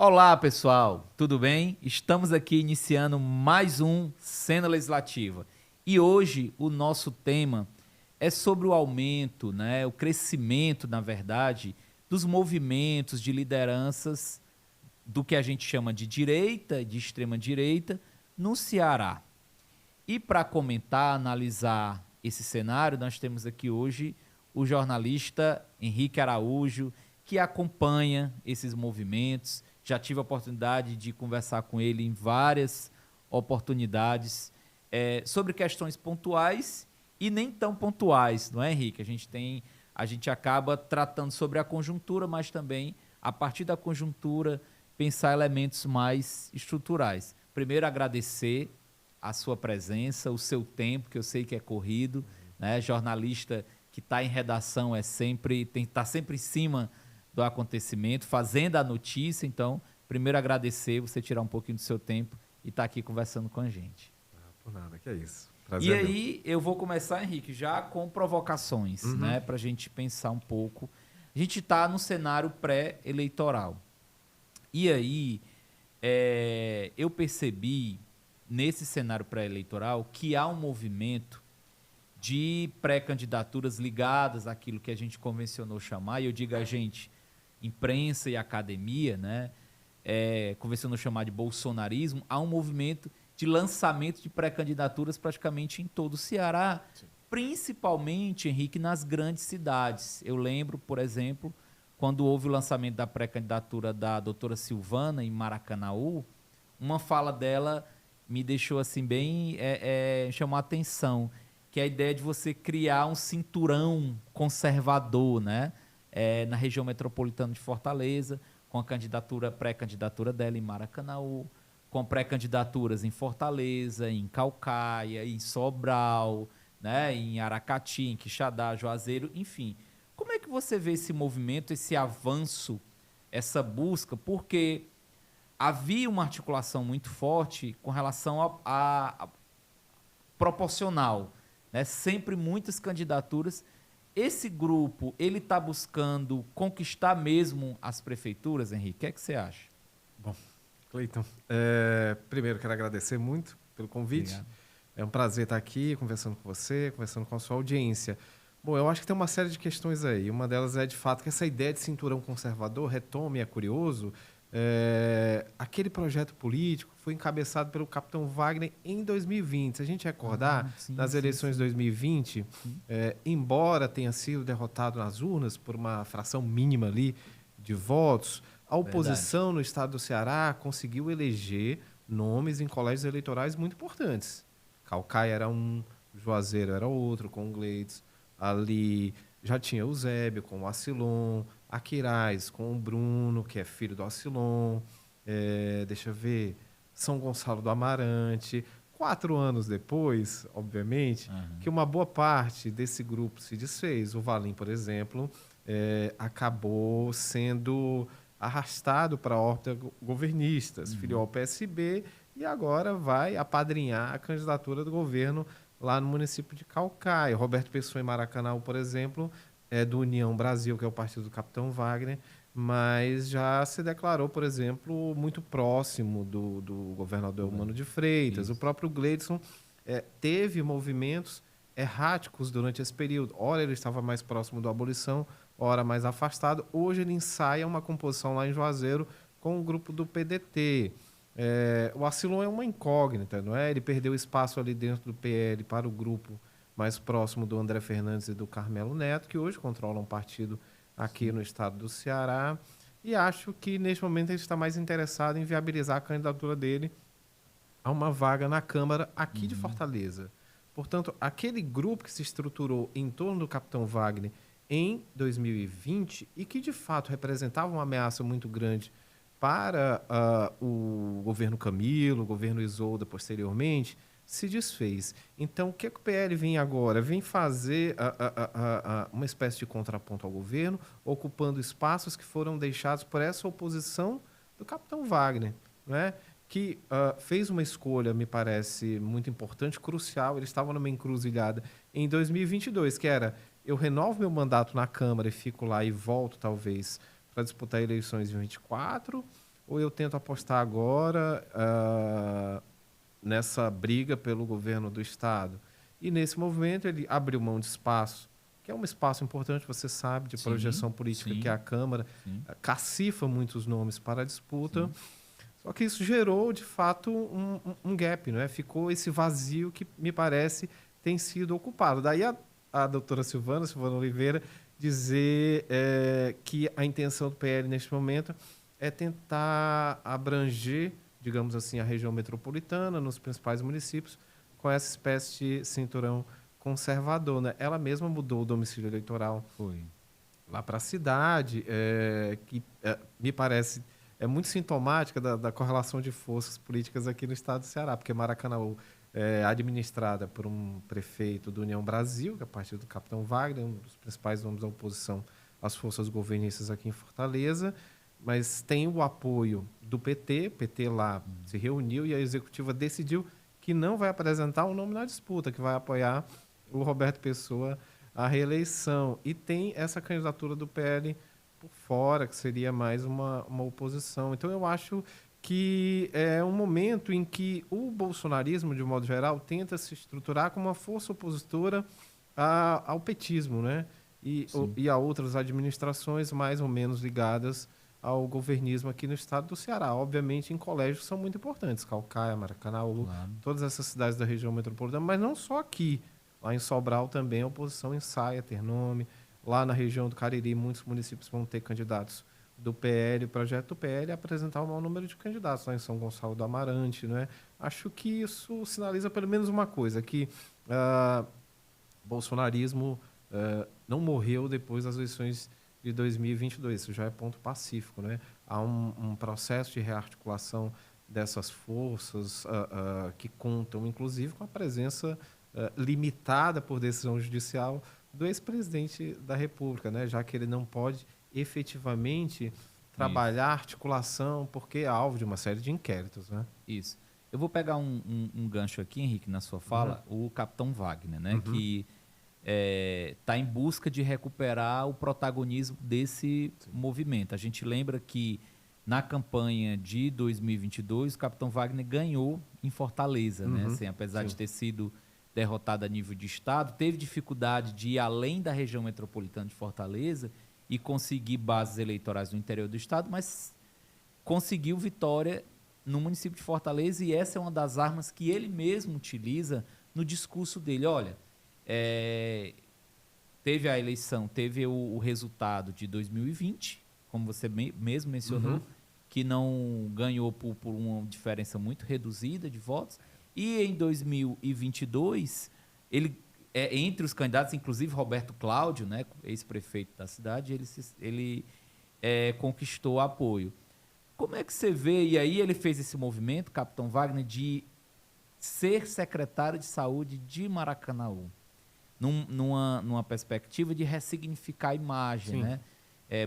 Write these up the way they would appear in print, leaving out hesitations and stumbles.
Olá, pessoal, tudo bem? Estamos aqui iniciando mais um Cena Legislativa. E hoje o nosso tema é sobre o aumento, o crescimento, na verdade, dos movimentos de lideranças do que a gente chama de direita e de extrema direita no Ceará. E para comentar, analisar esse cenário, nós temos aqui hoje o jornalista Henrique Araújo, que acompanha esses movimentos. Já tive a oportunidade de conversar com ele em várias oportunidades sobre questões pontuais e nem tão pontuais, não é, Henrique? A gente acaba tratando sobre a conjuntura, mas também, a partir da conjuntura, pensar elementos mais estruturais. Primeiro, agradecer a sua presença, o seu tempo, que eu sei que é corrido, né? Jornalista que está em redação está sempre em cima do acontecimento, fazendo a notícia. Então, primeiro agradecer você tirar um pouquinho do seu tempo e estar aqui conversando com a gente. Por nada, que é isso. E Prazer aí, eu vou começar, Henrique, já com provocações, né, para a gente pensar um pouco. A gente está no cenário pré-eleitoral. E aí, eu percebi, nesse cenário pré-eleitoral, que há um movimento de pré-candidaturas ligadas àquilo que a gente convencionou chamar, e eu digo a gente, imprensa e academia, né, convencionou chamar de bolsonarismo. Há um movimento de lançamento de pré-candidaturas praticamente em todo o Ceará, principalmente, Henrique, nas grandes cidades. Eu lembro, por exemplo, quando houve o lançamento da pré-candidatura da doutora Silvana em Maracanaú, uma fala dela me deixou assim bem, chamou a atenção, que é a ideia de você criar um cinturão conservador, né? Na região metropolitana de Fortaleza, com a pré-candidatura dela em Maracanaú, com pré-candidaturas em Fortaleza, em Caucaia, em Sobral, né? Em Aracati, em Quixadá, Juazeiro, enfim. Como é que você vê esse movimento, esse avanço, essa busca? Porque havia uma articulação muito forte com relação a proporcional, né? Sempre muitas candidaturas. Esse grupo, ele está buscando conquistar mesmo as prefeituras, Henrique? O que é que você acha? Bom, Cleiton, primeiro quero agradecer muito pelo convite. Obrigado. É um prazer estar aqui conversando com você, conversando com a sua audiência. Bom, eu acho que tem uma série de questões aí. Uma delas é, de fato, que essa ideia de cinturão conservador retome, é curioso. Aquele projeto político foi encabeçado pelo capitão Wagner em 2020. Se a gente recordar, nas eleições de 2020, embora tenha sido derrotado nas urnas por uma fração mínima ali de votos, a oposição no estado do Ceará conseguiu eleger nomes em colégios eleitorais muito importantes. Caucaia era um, Juazeiro era outro, com o Gleides. Ali já tinha o Zébio com o Acilon, Aquiraz com o Bruno, que é filho do Acilon, deixa eu ver, São Gonçalo do Amarante. 4 anos depois, obviamente, que uma boa parte desse grupo se desfez. O Valim, por exemplo, acabou sendo arrastado para a órbita governistas, filiou ao PSB e agora vai apadrinhar a candidatura do governo lá no município de Caucaia. Roberto Pessoa em Maracanã, por exemplo, é do União Brasil, que é o partido do capitão Wagner, mas já se declarou, por exemplo, muito próximo do governador Eumano de Freitas. Isso. O próprio Gleidson teve movimentos erráticos durante esse período. Ora ele estava mais próximo da abolição, ora mais afastado. Hoje ele ensaia uma composição lá em Juazeiro com o grupo do PDT. O Acilon é uma incógnita, não é? Ele perdeu espaço ali dentro do PL para o grupo mais próximo do André Fernandes e do Carmelo Neto, que hoje controlam um partido aqui no estado do Ceará. E acho que, neste momento, ele está mais interessado em viabilizar a candidatura dele a uma vaga na Câmara aqui de Fortaleza. Portanto, aquele grupo que se estruturou em torno do capitão Wagner em 2020 e que, de fato, representava uma ameaça muito grande para o governo Camilo, o governo Isolda posteriormente, se desfez. Então, o que o PL vem agora? Vem fazer uma espécie de contraponto ao governo, ocupando espaços que foram deixados por essa oposição do capitão Wagner, né? Que fez uma escolha, me parece, muito importante, crucial. Ele estava numa encruzilhada em 2022, que era: eu renovo meu mandato na Câmara e fico lá e volto, talvez, para disputar eleições em 24, ou eu tento apostar agora nessa briga pelo governo do Estado. E nesse movimento ele abriu mão de espaço, que é um espaço importante, você sabe, de projeção política, que é a Câmara, cacifa muitos nomes para a disputa. Sim. Só que isso gerou, de fato, um gap, né? Ficou esse vazio que, me parece, tem sido ocupado. Daí a doutora Silvana Oliveira, dizer que a intenção do PL, neste momento, é tentar abranger, digamos assim, a região metropolitana, nos principais municípios, com essa espécie de cinturão conservador, né? Ela mesma mudou o domicílio eleitoral lá para a cidade, que me parece muito sintomática da correlação de forças políticas aqui no estado do Ceará, porque Maracanaú é administrada por um prefeito do União Brasil, que é a partir do Capitão Wagner, um dos principais nomes da oposição às forças governistas aqui em Fortaleza, mas tem o apoio do PT, o PT lá se reuniu e a executiva decidiu que não vai apresentar um nome na disputa, que vai apoiar o Roberto Pessoa à reeleição. E tem essa candidatura do PL por fora, que seria mais uma oposição. Então, eu acho que é um momento em que o bolsonarismo, de modo geral, tenta se estruturar como uma força opositora ao petismo, né? E a outras administrações mais ou menos ligadas ao governismo aqui no estado do Ceará. Obviamente, em colégios que são muito importantes, Caucaia, Maracanaú, todas essas cidades da região metropolitana, mas não só aqui. Lá em Sobral também a oposição ensaia ter nome. Lá na região do Cariri, muitos municípios vão ter candidatos do PL, o projeto do PL, apresentar o maior número de candidatos lá em São Gonçalo do Amarante, né? Acho que isso sinaliza pelo menos uma coisa, que bolsonarismo não morreu depois das eleições de 2022, isso já é ponto pacífico, né? Há um processo de rearticulação dessas forças que contam, inclusive, com a presença limitada por decisão judicial do ex-presidente da República, né? Já que ele não pode efetivamente trabalhar a articulação, porque é alvo de uma série de inquéritos, né? Isso. Eu vou pegar um gancho aqui, Henrique, na sua fala, o Capitão Wagner, né? Que está em busca de recuperar o protagonismo desse movimento. A gente lembra que na campanha de 2022, o Capitão Wagner ganhou em Fortaleza, né? Assim, apesar de ter sido derrotado a nível de estado, teve dificuldade de ir além da região metropolitana de Fortaleza e conseguir bases eleitorais no interior do estado, mas conseguiu vitória no município de Fortaleza, e essa é uma das armas que ele mesmo utiliza no discurso dele. Olha, teve a eleição, teve o resultado de 2020, como você mesmo mencionou, que não ganhou por uma diferença muito reduzida de votos, e em 2022, ele, entre os candidatos, inclusive Roberto Cláudio, né, ex-prefeito da cidade, ele conquistou apoio. Como é que você vê, e aí ele fez esse movimento, Capitão Wagner, de ser secretário de saúde de Maracanaú, numa perspectiva de ressignificar a imagem, né?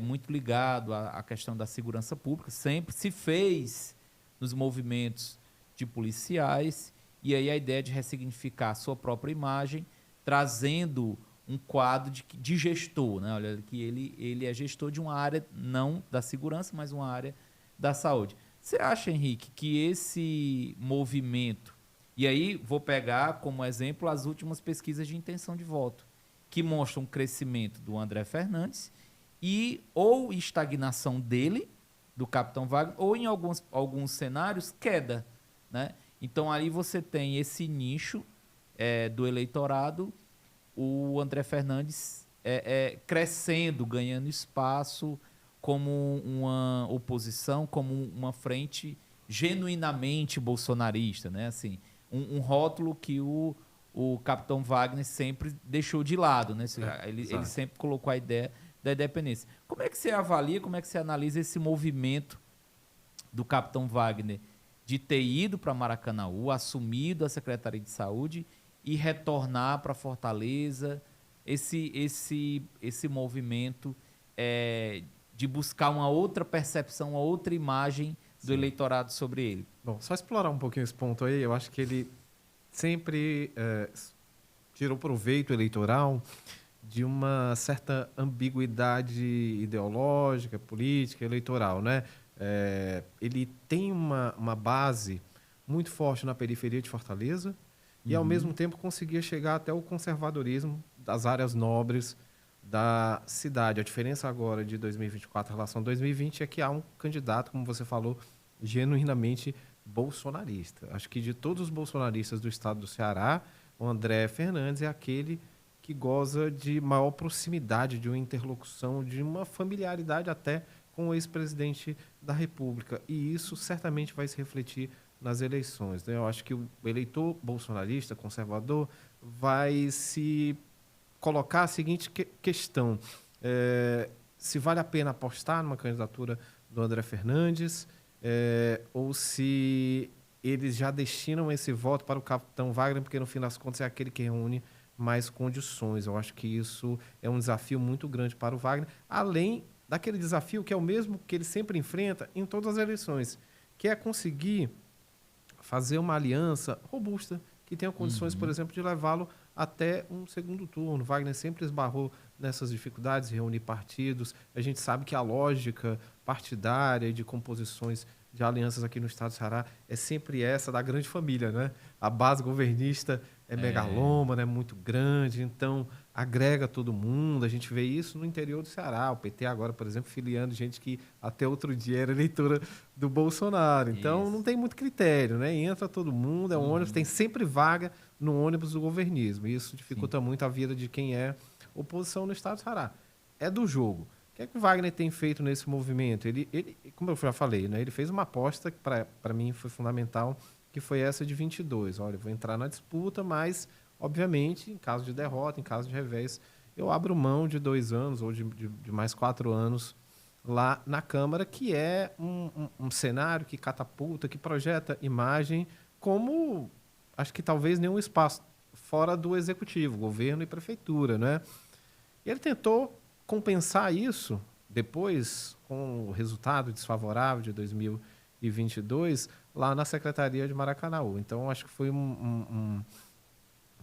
Muito ligado à questão da segurança pública, sempre se fez nos movimentos de policiais, e aí a ideia de ressignificar a sua própria imagem, trazendo um quadro de gestor, né? Olha, que ele é gestor de uma área não da segurança, mas uma área da saúde. Você acha, Henrique, que esse movimento, e aí vou pegar como exemplo as últimas pesquisas de intenção de voto, que mostram um crescimento do André Fernandes e ou estagnação dele, do Capitão Wagner, ou em alguns cenários, queda, né? Então, aí você tem esse nicho do eleitorado, o André Fernandes crescendo, ganhando espaço como uma oposição, como uma frente genuinamente bolsonarista, né? Assim, um rótulo que o Capitão Wagner sempre deixou de lado, né? Ele sempre colocou a ideia da independência. Como é que você avalia, como é que você analisa esse movimento do Capitão Wagner de ter ido para Maracanaú, assumido a Secretaria de Saúde e retornar para Fortaleza, esse movimento de buscar uma outra percepção, uma outra imagem do eleitorado sobre ele? Bom, só explorar um pouquinho esse ponto aí, eu acho que ele sempre tirou proveito eleitoral de uma certa ambiguidade ideológica, política, eleitoral, né? ele tem uma base muito forte na periferia de Fortaleza e, ao mesmo tempo, conseguia chegar até o conservadorismo das áreas nobres da cidade. A diferença agora de 2024 em relação a 2020 é que há um candidato, como você falou, genuinamente bolsonarista. Acho que de todos os bolsonaristas do estado do Ceará, o André Fernandes é aquele que goza de maior proximidade, de uma interlocução, de uma familiaridade até com o ex-presidente da República. E isso certamente vai se refletir nas eleições, né? Eu acho que o eleitor bolsonarista, conservador, vai se colocar a seguinte questão. Se vale a pena apostar numa candidatura do André Fernandes, ou se eles já destinam esse voto para o capitão Wagner, porque no fim das contas é aquele que reúne mais condições. Eu acho que isso é um desafio muito grande para o Wagner, além daquele desafio que é o mesmo que ele sempre enfrenta em todas as eleições, que é conseguir fazer uma aliança robusta, que tenha condições, por exemplo, de levá-lo até um segundo turno. Wagner sempre esbarrou nessas dificuldades, reunir partidos. A gente sabe que a lógica partidária e de composições de alianças aqui no estado do Ceará é sempre essa da grande família, né? A base governista é megalômana, é muito grande, então agrega todo mundo. A gente vê isso no interior do Ceará. O PT agora, por exemplo, filiando gente que até outro dia era eleitora do Bolsonaro. Então Isso. não tem muito critério, né? Entra todo mundo, é um ônibus, tem sempre vaga no ônibus do governismo. E isso dificulta muito a vida de quem é oposição no estado do Ceará. É do jogo. O que é que o Wagner tem feito nesse movimento? Ele como eu já falei, né? Ele fez uma aposta que para mim foi fundamental, que foi essa de 22. Olha, eu vou entrar na disputa, mas, obviamente, em caso de derrota, em caso de revés, eu abro mão de 2 anos ou de mais 4 anos lá na Câmara, que é um cenário que catapulta, que projeta imagem como, acho que talvez nenhum espaço fora do Executivo, governo e prefeitura, né? E ele tentou compensar isso depois com o resultado desfavorável de 2022 lá na Secretaria de Maracanaú. Então, acho que foi um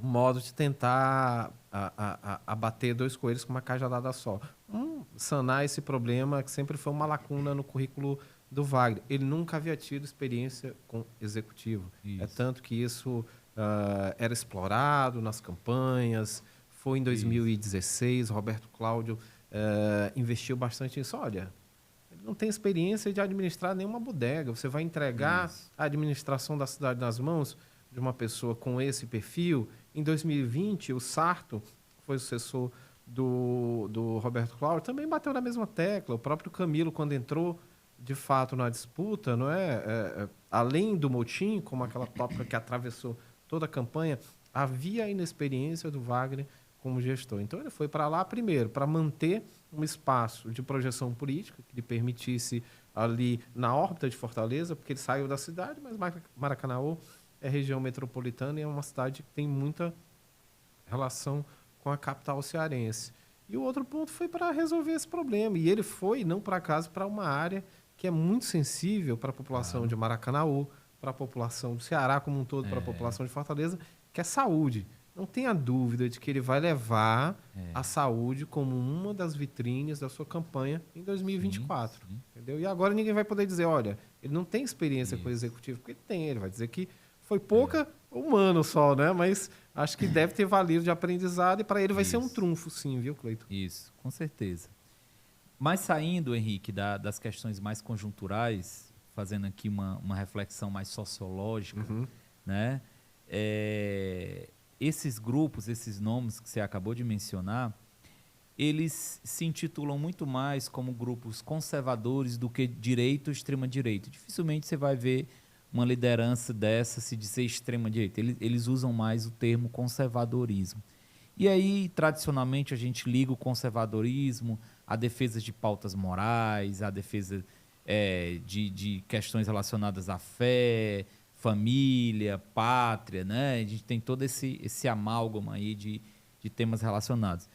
modo de tentar abater 2 coelhos com uma cajadada só. Sanar esse problema que sempre foi uma lacuna no currículo do Wagner. Ele nunca havia tido experiência com executivo. Isso. É tanto que isso era explorado nas campanhas. Foi em 2016, Roberto Cláudio investiu bastante nisso. Olha, ele não tem experiência de administrar nenhuma bodega. Você vai entregar a administração da cidade nas mãos de uma pessoa com esse perfil. Em 2020, o Sarto, que foi sucessor do Roberto Cláudio, também bateu na mesma tecla. O próprio Camilo, quando entrou de fato na disputa, não além do motim, como aquela tópica que atravessou toda a campanha, havia a inexperiência do Wagner como gestor. Então, ele foi para lá, primeiro, para manter um espaço de projeção política que lhe permitisse ali na órbita de Fortaleza, porque ele saiu da cidade, mas Maracanaú é região metropolitana e é uma cidade que tem muita relação com a capital cearense. E o outro ponto foi para resolver esse problema. E ele foi, não por acaso, para uma área que é muito sensível para a população de Maracanaú, para a população do Ceará como um todo, para a população de Fortaleza, que é saúde. Não tenha dúvida de que ele vai levar a saúde como uma das vitrines da sua campanha em 2024. Sim. Entendeu? E agora ninguém vai poder dizer, olha, ele não tem experiência com o executivo, porque ele tem. Ele vai dizer que foi pouca, um ano só, né? Mas acho que deve ter valido de aprendizado e para ele vai ser um trunfo, sim, viu, Cleiton? Isso, com certeza. Mas saindo, Henrique, das questões mais conjunturais, fazendo aqui uma reflexão mais sociológica, né? Esses grupos, esses nomes que você acabou de mencionar, eles se intitulam muito mais como grupos conservadores do que direita ou extrema-direita. Dificilmente você vai ver uma liderança dessa se dizer extrema-direita. Eles usam mais o termo conservadorismo. E aí, tradicionalmente, a gente liga o conservadorismo à defesa de pautas morais, à defesa de questões relacionadas à fé, família, pátria, né? A gente tem todo esse amálgama aí de temas relacionados.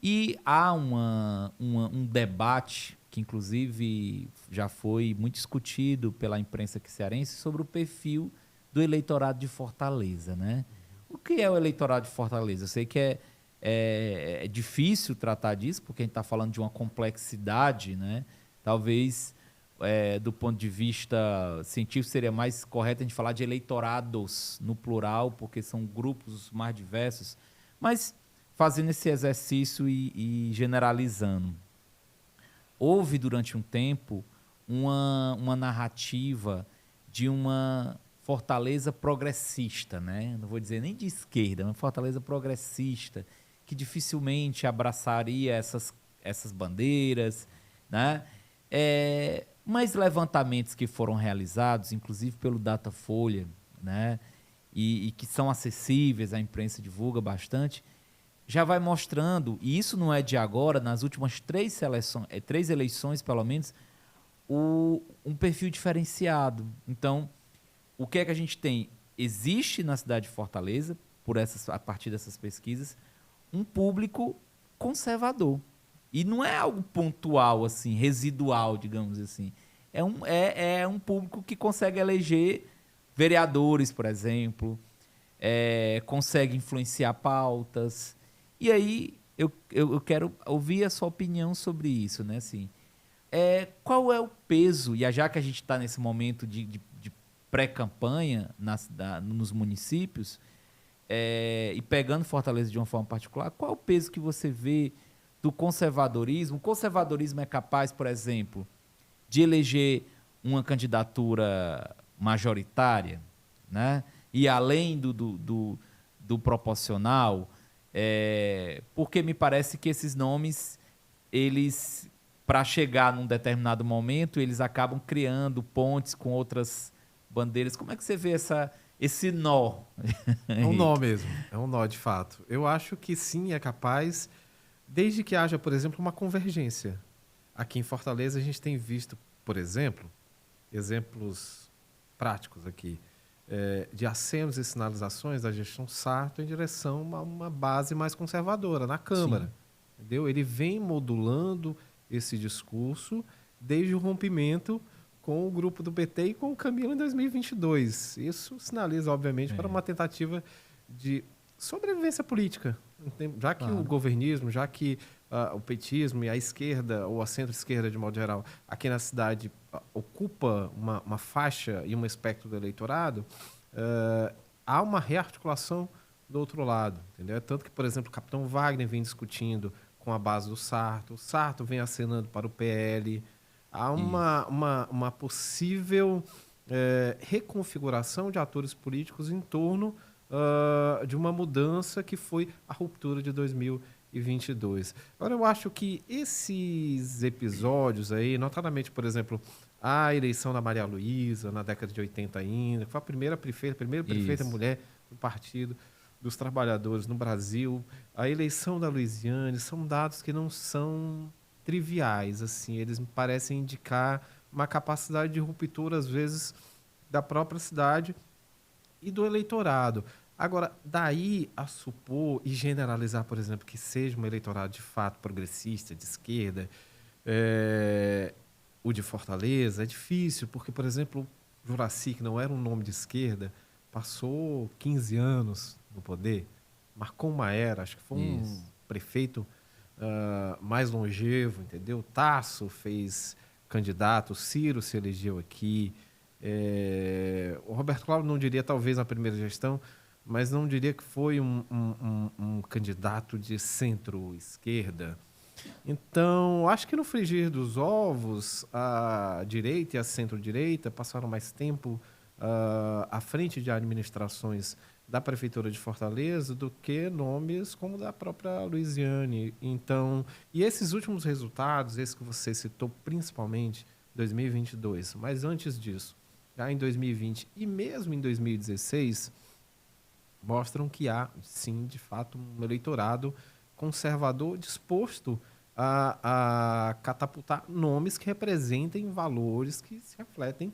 E há um debate que, inclusive, já foi muito discutido pela imprensa aqui cearense sobre o perfil do eleitorado de Fortaleza, né? O que é o eleitorado de Fortaleza? Eu sei que é difícil tratar disso, porque a gente está falando de uma complexidade, né? Talvez do ponto de vista científico, seria mais correto a gente falar de eleitorados no plural, porque são grupos mais diversos. Mas fazendo esse exercício e generalizando, houve durante um tempo uma narrativa de uma fortaleza progressista, né? Não vou dizer nem de esquerda, uma fortaleza progressista, que dificilmente abraçaria essas bandeiras, né? Mas levantamentos que foram realizados, inclusive pelo Datafolha, né? E que são acessíveis, a imprensa divulga bastante, já vai mostrando, e isso não é de agora, nas últimas três eleições, pelo menos, um perfil diferenciado. Então, o que é que a gente tem? Existe na cidade de Fortaleza, a partir dessas pesquisas, um público conservador. E não é algo pontual, assim, residual, digamos assim. É um público que consegue eleger vereadores, por exemplo, consegue influenciar pautas. E aí eu quero ouvir a sua opinião sobre isso, né? Assim, qual é o peso, e já que a gente está nesse momento de pré-campanha nos municípios, e pegando Fortaleza de uma forma particular, qual é o peso que você vê do conservadorismo? O conservadorismo é capaz, por exemplo, de eleger uma candidatura majoritária, né? E além do proporcional, porque me parece que esses nomes, eles, para chegar num determinado momento, eles acabam criando pontes com outras bandeiras. Como é que você vê esse nó? É um nó mesmo, é um nó de fato. Eu acho que sim, é capaz, desde que haja, por exemplo, uma convergência. Aqui em Fortaleza a gente tem visto, por exemplo, exemplos práticos aqui, de acenos e sinalizações da gestão Sarto em direção a uma base mais conservadora na Câmara. Sim. Entendeu? Ele vem modulando esse discurso desde o rompimento com o grupo do PT e com o Camilo em 2022. Isso sinaliza, obviamente, para uma tentativa de sobrevivência política. Já que o governismo, já que o petismo e a esquerda, ou a centro-esquerda de modo geral, aqui na cidade ocupa uma faixa e um espectro do eleitorado, há uma rearticulação do outro lado. Entendeu? Tanto que, por exemplo, o capitão Wagner vem discutindo com a base do Sarto, o Sarto vem acenando para o PL. Há uma possível reconfiguração de atores políticos em torno de uma mudança que foi a ruptura de 2022. Agora, eu acho que esses episódios aí, notadamente, por exemplo, a eleição da Maria Luísa, na década de 80 ainda, que foi a primeira prefeita mulher do Partido dos Trabalhadores no Brasil, a eleição da Luiziane, são dados que não são triviais, assim, eles me parecem indicar uma capacidade de ruptura, às vezes, da própria cidade e do eleitorado. Agora, daí a supor e generalizar, por exemplo, que seja um eleitorado de fato progressista, de esquerda, o de Fortaleza, é difícil, porque, por exemplo, Juraci, que não era um nome de esquerda, passou 15 anos no poder, marcou uma era, acho que foi um prefeito mais longevo, entendeu? Tasso fez candidato, Ciro se elegeu aqui, o Roberto Cláudio não diria talvez na primeira gestão, mas não diria que foi um candidato de centro-esquerda. Então, acho que no frigir dos ovos, a direita e a centro-direita passaram mais tempo à frente de administrações da Prefeitura de Fortaleza do que nomes como da própria Luiziane. Então, e esses últimos resultados, esse que você citou principalmente, 2022, mas antes disso, já em 2020 e mesmo em 2016, mostram que há, sim, de fato, um eleitorado conservador disposto a catapultar nomes que representem valores que se refletem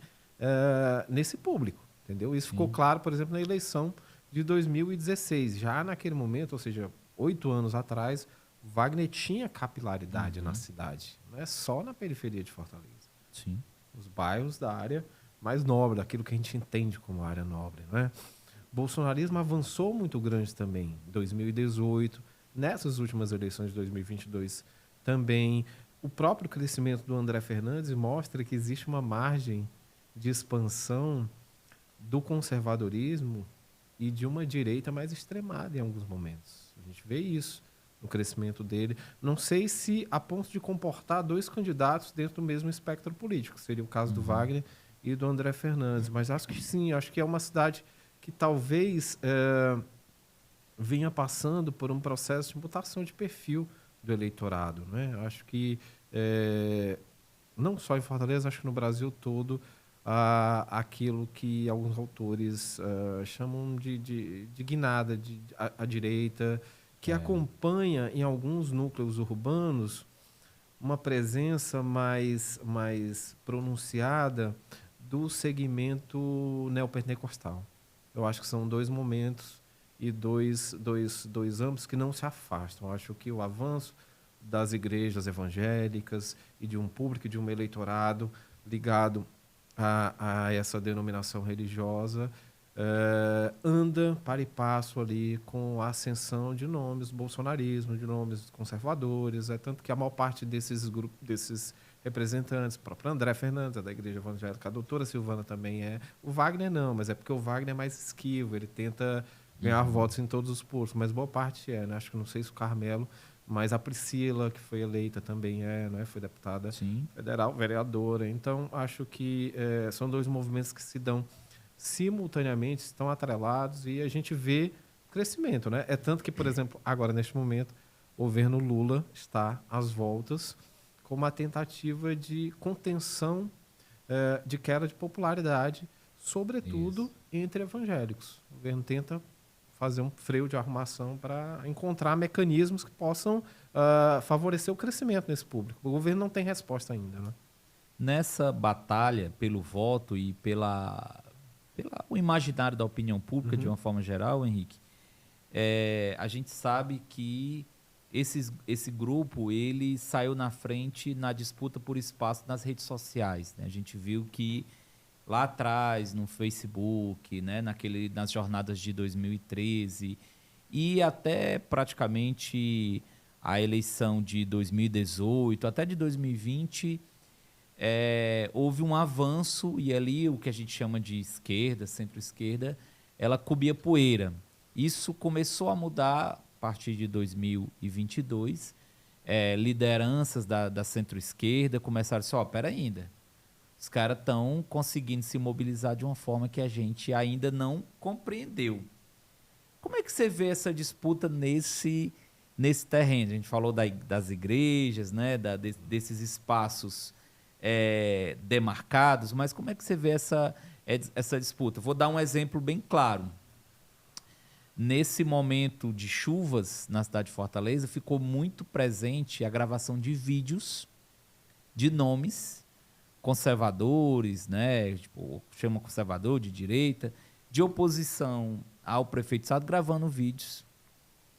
nesse público, entendeu? Isso ficou claro, por exemplo, na eleição de 2016. Já naquele momento, ou seja, 8 anos atrás, Wagner tinha capilaridade na cidade, não é só na periferia de Fortaleza. Sim. Os bairros da área mais nobre, daquilo que a gente entende como área nobre, né? O bolsonarismo avançou muito grande também em 2018, nessas últimas eleições de 2022 também. o próprio crescimento do André Fernandes mostra que existe uma margem de expansão do conservadorismo e de uma direita mais extremada em alguns momentos. A gente vê isso no crescimento dele. Não sei se a ponto de comportar dois candidatos dentro do mesmo espectro político, seria o caso do Wagner e do André Fernandes, mas acho que sim, acho que é uma cidade que talvez venha passando por um processo de mutação de perfil do eleitorado, né? Acho que não só em Fortaleza, acho que no Brasil todo, aquilo que alguns autores chamam de guinada à direita, que acompanha em alguns núcleos urbanos uma presença mais pronunciada do segmento neopentecostal. Eu acho que são dois momentos e dois âmbitos que não se afastam. Eu acho que o avanço das igrejas evangélicas e de um público, de um eleitorado ligado a essa denominação religiosa anda para e passo ali com a ascensão de nomes do bolsonarismo, de nomes conservadores, tanto que a maior parte desses grupos, desses representantes, o próprio André Fernandes, da Igreja Evangélica, a doutora Silvana também é, o Wagner não, mas é porque o Wagner é mais esquivo, ele tenta ganhar votos em todos os postos, mas boa parte né? Acho que não sei se o Carmelo, mas a Priscila, que foi eleita também né? Foi deputada federal, vereadora. Então, acho que são dois movimentos que se dão simultaneamente, estão atrelados e a gente vê crescimento, né? É tanto que, por exemplo, agora, neste momento, o governo Lula está às voltas com uma tentativa de contenção de queda de popularidade, sobretudo entre evangélicos. O governo tenta fazer um freio de arrumação para encontrar mecanismos que possam favorecer o crescimento nesse público. O governo não tem resposta ainda, né? Nessa batalha pelo voto e o imaginário da opinião pública, de uma forma geral, Henrique, a gente sabe que esse grupo ele saiu na frente na disputa por espaço nas redes sociais, né? A gente viu que lá atrás, no Facebook, né, nas jornadas de 2013 e até praticamente a eleição de 2018, até de 2020, houve um avanço e ali o que a gente chama de esquerda, centro-esquerda, ela cobia poeira. Isso começou a mudar a partir de 2022. Lideranças da centro-esquerda começaram a dizer, pera ainda, os caras estão conseguindo se mobilizar de uma forma que a gente ainda não compreendeu. Como é que você vê essa disputa nesse terreno? A gente falou das igrejas, né, desses espaços demarcados, mas como é que você vê essa disputa? Vou dar um exemplo bem claro. Nesse momento de chuvas na cidade de Fortaleza, ficou muito presente a gravação de vídeos de nomes conservadores, né, tipo, chama conservador, de direita, de oposição ao prefeito de estado, gravando vídeos,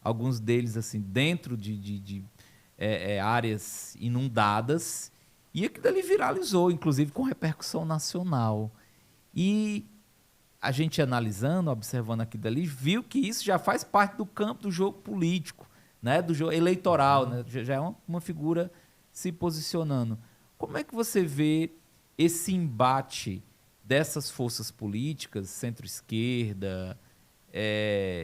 alguns deles assim dentro de áreas inundadas, e aquilo dali viralizou, inclusive com repercussão nacional. E a gente analisando, observando aquilo dali, viu que isso já faz parte do campo do jogo político, né, do jogo eleitoral, né, já é uma figura se posicionando. Como é que você vê esse embate dessas forças políticas, centro-esquerda,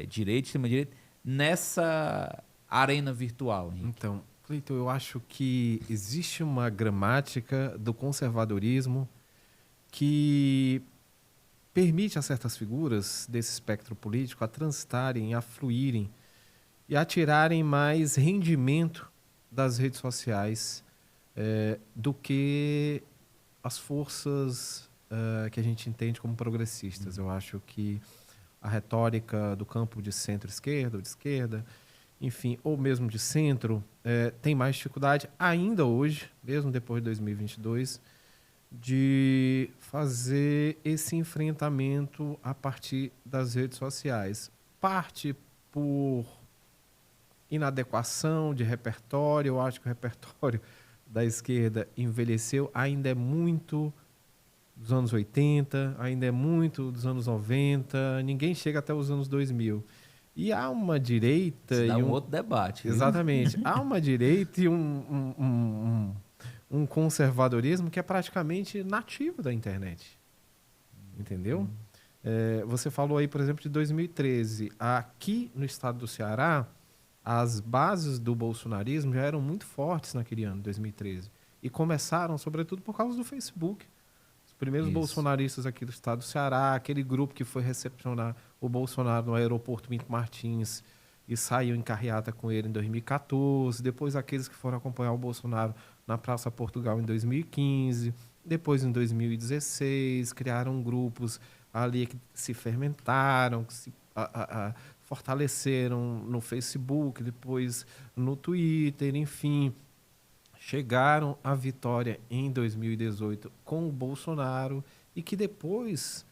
direita, extrema-direita, nessa arena virtual, Henrique? Então, Cleiton, eu acho que existe uma gramática do conservadorismo que permite a certas figuras desse espectro político a transitarem, a fluírem e a tirarem mais rendimento das redes sociais do que as forças que a gente entende como progressistas. Eu acho que a retórica do campo de centro-esquerda ou de esquerda, enfim, ou mesmo de centro, tem mais dificuldade ainda hoje, mesmo depois de 2022, de fazer esse enfrentamento a partir das redes sociais. Parte por inadequação de repertório. Eu acho que o repertório da esquerda envelheceu, ainda é muito dos anos 80, ainda é muito dos anos 90, ninguém chega até os anos 2000. E há uma direita... Isso dá um outro debate. Exatamente. Há uma direita e um conservadorismo que é praticamente nativo da internet. Entendeu? Você falou aí, por exemplo, de 2013. Aqui no estado do Ceará, as bases do bolsonarismo já eram muito fortes naquele ano, 2013. E começaram, sobretudo, por causa do Facebook. Os primeiros bolsonaristas aqui do estado do Ceará, aquele grupo que foi recepcionar o Bolsonaro no aeroporto Bento Martins e saiu em carreata com ele em 2014. Depois, aqueles que foram acompanhar o Bolsonaro na Praça Portugal em 2015. Depois, em 2016, criaram grupos ali que se fermentaram, que se fortaleceram no Facebook, depois no Twitter, enfim. Chegaram à vitória em 2018 com o Bolsonaro e que depois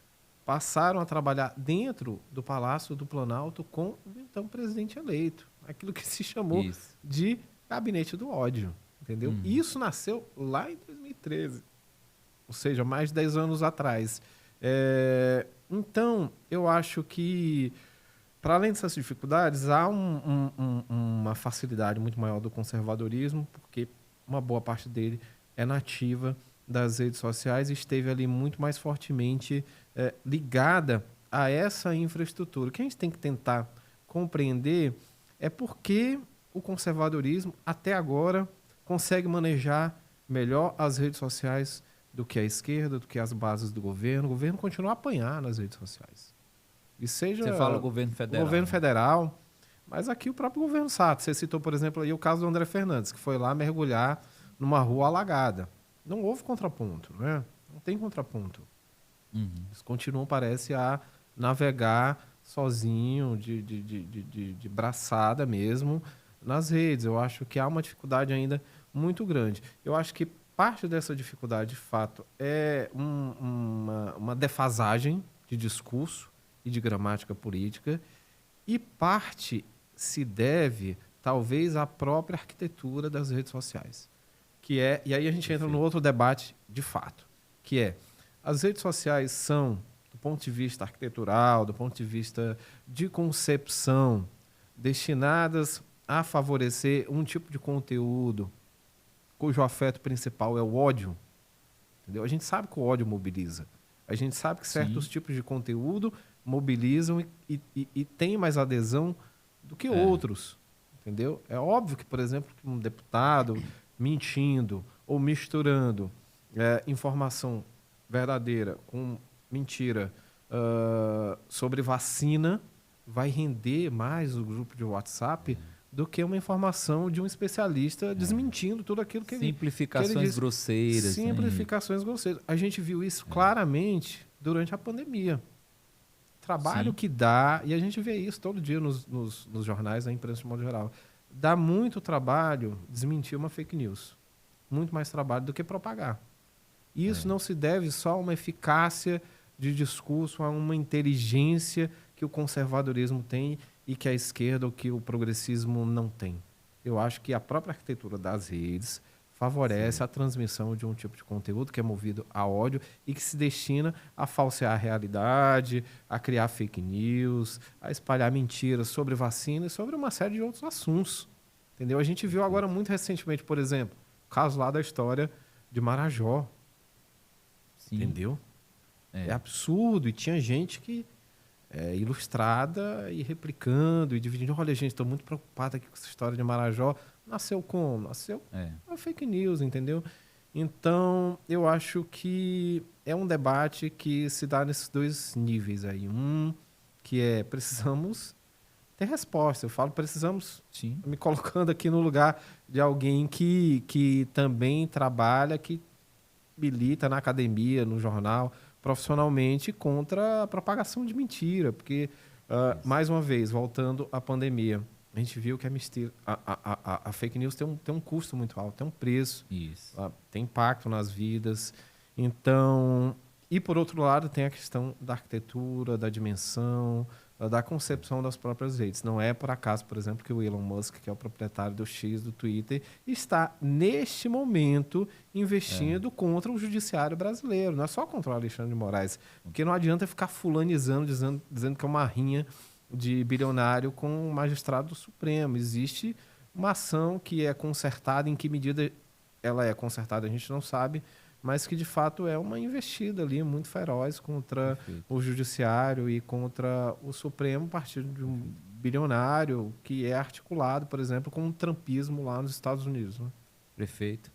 passaram a trabalhar dentro do Palácio do Planalto com o então presidente eleito. Aquilo que se chamou de gabinete do ódio, entendeu? Isso nasceu lá em 2013, ou seja, mais de 10 anos atrás. Então, eu acho que, para além dessas dificuldades, há uma facilidade muito maior do conservadorismo, porque uma boa parte dele é nativa das redes sociais e esteve ali muito mais fortemente ligada a essa infraestrutura. O que a gente tem que tentar compreender é porque o conservadorismo, até agora, consegue manejar melhor as redes sociais do que a esquerda, do que as bases do governo. O governo continua a apanhar nas redes sociais. E seja Você fala o governo federal. O governo federal, mas aqui o próprio governo sabe. Você citou, por exemplo, aí o caso do André Fernandes, que foi lá mergulhar numa rua alagada. Não houve contraponto, né? Não tem contraponto. Eles continuam, parece, a navegar sozinho, de braçada mesmo, nas redes. Eu acho que há uma dificuldade ainda muito grande. Eu acho que parte dessa dificuldade, de fato, é uma defasagem de discurso e de gramática política, e parte se deve, talvez, à própria arquitetura das redes sociais. E aí a gente entra no outro debate de fato, que é, as redes sociais são, do ponto de vista arquitetural, do ponto de vista de concepção, destinadas a favorecer um tipo de conteúdo cujo afeto principal é o ódio. Entendeu? A gente sabe que o ódio mobiliza. A gente sabe que certos tipos de conteúdo mobilizam e têm mais adesão do que outros. Entendeu? É óbvio que, por exemplo, um deputado mentindo ou misturando informação verdadeira com mentira sobre vacina vai render mais o grupo de WhatsApp do que uma informação de um especialista desmentindo tudo aquilo que Simplificações grosseiras. Simplificações grosseiras. A gente viu isso claramente durante a pandemia. Trabalho que dá, e a gente vê isso todo dia nos jornais, na imprensa de modo geral, dá muito trabalho desmentir uma fake news. Muito mais trabalho do que propagar. E isso não se deve só a uma eficácia de discurso, a uma inteligência que o conservadorismo tem e que a esquerda ou que o progressismo não tem. Eu acho que a própria arquitetura das redes favorece a transmissão de um tipo de conteúdo que é movido a ódio e que se destina a falsear a realidade, a criar fake news, a espalhar mentiras sobre vacina e sobre uma série de outros assuntos. Entendeu? A gente viu agora muito recentemente, por exemplo, o caso lá da história de Marajó. Entendeu? É absurdo. E tinha gente que ilustrada e replicando e dividindo. Olha, gente, estou muito preocupado aqui com essa história de Marajó. Nasceu como? Nasceu uma fake news, entendeu? Então, eu acho que é um debate que se dá nesses dois níveis aí. Um, que é precisamos ter resposta. Eu falo precisamos, me colocando aqui no lugar de alguém que também trabalha, que milita na academia, no jornal, profissionalmente contra a propagação de mentira. Porque, mais uma vez, voltando à pandemia, a gente viu que a fake news tem um custo muito alto, tem um preço, tem impacto nas vidas. Então, e por outro lado, tem a questão da arquitetura, da dimensão, da concepção das próprias redes. Não é por acaso, por exemplo, que o Elon Musk, que é o proprietário do X, do Twitter, está, neste momento, investindo contra o judiciário brasileiro. Não é só contra o Alexandre de Moraes. Porque não adianta ficar fulanizando, dizendo que é uma rinha de bilionário com o magistrado do Supremo. Existe uma ação que é consertada, em que medida ela é consertada, a gente não sabe, mas que de fato é uma investida ali muito feroz contra o judiciário e contra o Supremo, a partir de um bilionário que é articulado, por exemplo, com um trumpismo lá nos Estados Unidos. Né? Perfeito.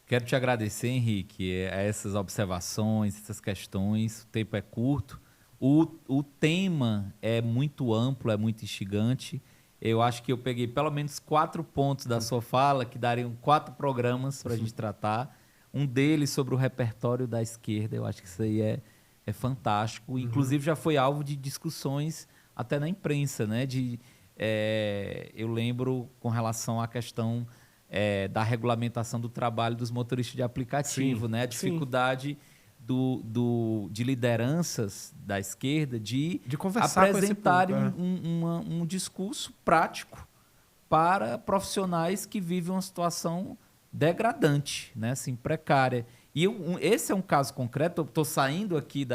Quero te agradecer, Henrique, a essas observações, essas questões. O tempo é curto. O tema é muito amplo, é muito instigante. Eu acho que eu peguei pelo menos 4 pontos da sua fala que dariam 4 programas para a gente tratar. Um deles sobre o repertório da esquerda. Eu acho que isso aí é fantástico. Inclusive, já foi alvo de discussões até na imprensa, né? Eu lembro com relação à questão da regulamentação do trabalho dos motoristas de aplicativo, né? A dificuldade de lideranças da esquerda de apresentarem um discurso prático para profissionais que vivem uma situação degradante, né? Assim, precária. E esse é um caso concreto, eu estou saindo aqui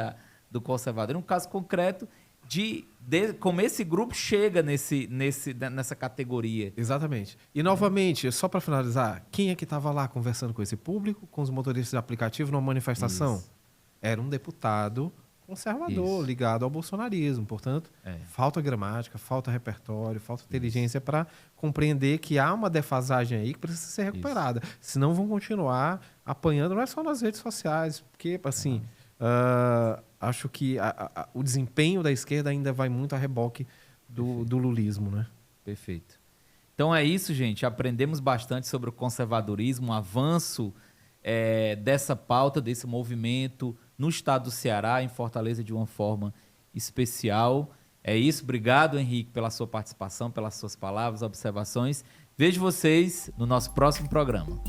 do conservador, um caso concreto de como esse grupo chega nessa categoria. Exatamente. E, novamente, só para finalizar, quem é que estava lá conversando com esse público, com os motoristas de aplicativo numa manifestação? Isso. Era um deputado conservador, ligado ao bolsonarismo. Portanto, falta gramática, falta repertório, falta inteligência para compreender que há uma defasagem aí que precisa ser recuperada. Senão vão continuar apanhando, não é só nas redes sociais, porque, assim, acho que o desempenho da esquerda ainda vai muito a reboque do lulismo, né? Perfeito. Então é isso, gente. Aprendemos bastante sobre o conservadorismo, o avanço dessa pauta, desse movimento no estado do Ceará, em Fortaleza, de uma forma especial. É isso. Obrigado, Henrique, pela sua participação, pelas suas palavras, observações. Vejo vocês no nosso próximo programa.